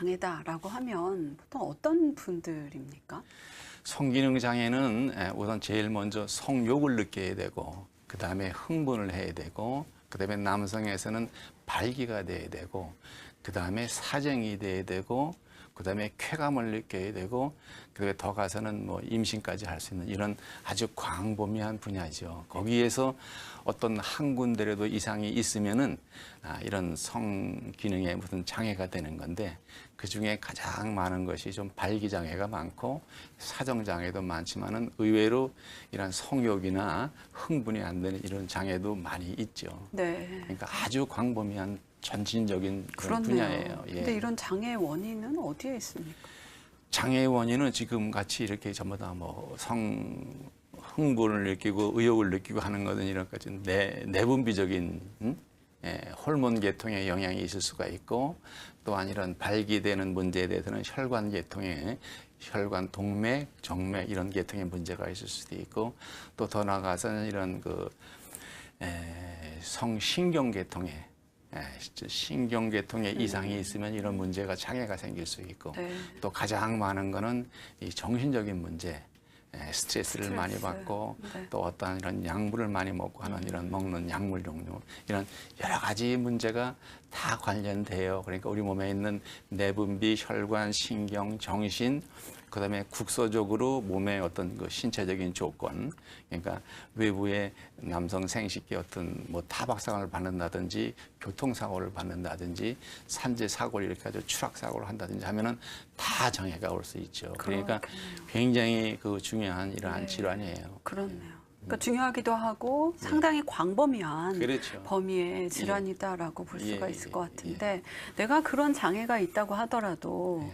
장애다라고 하면 보통 어떤 분들입니까? 성기능 장애는 우선 제일 먼저 성욕을 느껴야 되고, 그 다음에 흥분을 해야 되고, 그 다음에 남성에서는 발기가 돼야 되고, 그 다음에 사정이 돼야 되고, 그 다음에 쾌감을 느껴야 되고, 그 다음에 더 가서는 뭐 임신까지 할 수 있는 이런 아주 광범위한 분야죠. 거기에서 어떤 한 군데라도 이상이 있으면은 이런 성 기능에 무슨 장애가 되는 건데, 그 중에 가장 많은 것이 좀 발기 장애가 많고 사정 장애도 많지만은 의외로 이런 성욕이나 흥분이 안 되는 이런 장애도 많이 있죠. 네. 그러니까 아주 광범위한 전신적인 그런 그렇네요. 분야예요. 예. 근데 이런 장애의 원인은 어디에 있습니까? 장애의 원인은 지금 같이 이렇게 전부 다 뭐 흥분을 느끼고 의욕을 느끼고 하는 것은 이런 것이 내분비적인 호르몬 계통에 영향이 있을 수가 있고, 또한 이런 발기되는 문제에 대해서는 혈관 계통에 혈관 동맥, 정맥 이런 계통의 문제가 있을 수도 있고, 또 더 나아가서는 이런 성신경 계통에 신경계통에 이상이 있으면 이런 문제가 장애가 생길 수 있고, 네. 또 가장 많은 거는 이 정신적인 문제, 스트레스를 많이 받고, 네. 또 어떠한 이런 약물을 많이 먹고 하는 이런 먹는 약물 종류, 이런 여러 가지 문제가 다 관련돼요. 그러니까 우리 몸에 있는 내분비, 혈관, 신경, 정신, 그다음에 국소적으로 몸의 어떤 그 신체적인 조건, 그러니까 외부의 남성 생식기 어떤 뭐 타박상을 받는다든지 교통사고를 받는다든지 산재 사고를 이렇게 아주 추락 사고를 한다든지 하면은 다 장애가 올 수 있죠. 그러니까 굉장히 그 중요한 이러한 질환이에요. 그렇네요. 그러니까 중요하기도 하고 상당히 광범위한 그렇죠. 범위의 질환이다라고 볼 수가 예, 있을 것 같은데, 내가 그런 장애가 있다고 하더라도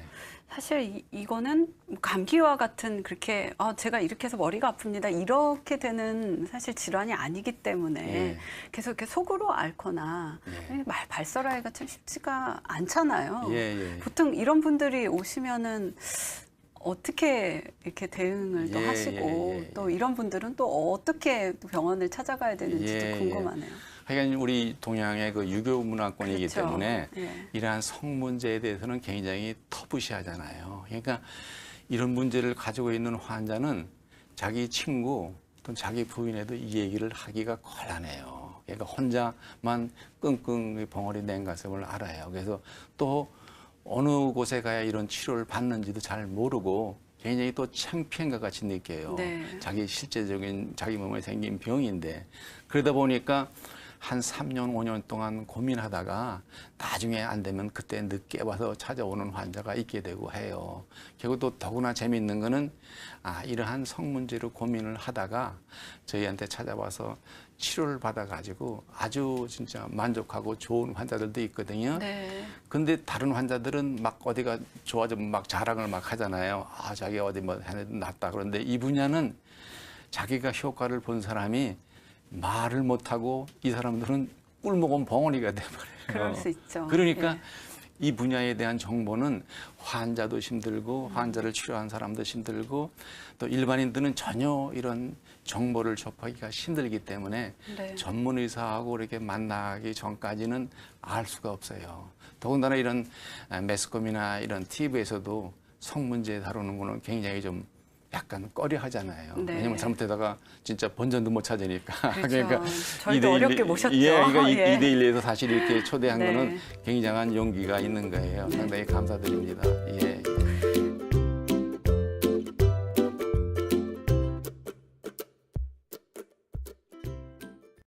사실 이거는 감기와 같은 그렇게 제가 이렇게 해서 머리가 아픕니다 이렇게 되는 사실 질환이 아니기 때문에 계속 이렇게 속으로 앓거나 발설하기가 참 쉽지가 않잖아요. 보통 이런 분들이 오시면은 어떻게 이렇게 대응을 또 하시고 또 이런 분들은 또 어떻게 병원을 찾아가야 되는지도 궁금하네요. 하여간 우리 동양의 그 유교 문화권이기 그렇죠. 때문에 이러한 성 문제에 대해서는 굉장히 터부시하잖아요. 그러니까 이런 문제를 가지고 있는 환자는 자기 친구 또는 자기 부인에도 이 얘기를 하기가 곤란해요. 그러니까 혼자만 끙끙 벙어리 낸 가슴을 알아요. 그래서 또 어느 곳에 가야 이런 치료를 받는지도 잘 모르고 굉장히 또 창피한 것 같이 느껴요. 자기 실제적인 자기 몸에 생긴 병인데, 그러다 보니까 한 3년, 5년 동안 고민하다가 나중에 안 되면 그때 늦게 와서 찾아오는 환자가 있게 되고 해요. 결국 또 더구나 재미있는 거는 이러한 성 문제로 고민을 하다가 저희한테 찾아와서 치료를 받아가지고 아주 진짜 만족하고 좋은 환자들도 있거든요. 근데 다른 환자들은 막 어디가 좋아지면 막 자랑을 막 하잖아요. 자기 어디 뭐 낫다. 그런데 이 분야는 자기가 효과를 본 사람이 말을 못하고 이 사람들은 꿀먹은 벙어리가 돼버려요. 그럴 수 있죠. 그러니까 이 분야에 대한 정보는 환자도 힘들고 환자를 치료한 사람도 힘들고 또 일반인들은 전혀 이런 정보를 접하기가 힘들기 때문에 전문 의사하고 이렇게 만나기 전까지는 알 수가 없어요. 더군다나 이런 매스컴이나 이런 TV에서도 성 문제 다루는 거는 굉장히 좀 약간 꺼려 하잖아요. 왜냐면 잘못되다가 진짜 본전도 못 찾으니까. 그러니까 저희도 어렵게 모셨죠. 그러니까 2대1에서 사실 이렇게 초대한 거는 굉장한 용기가 있는 거예요. 상당히 감사드립니다.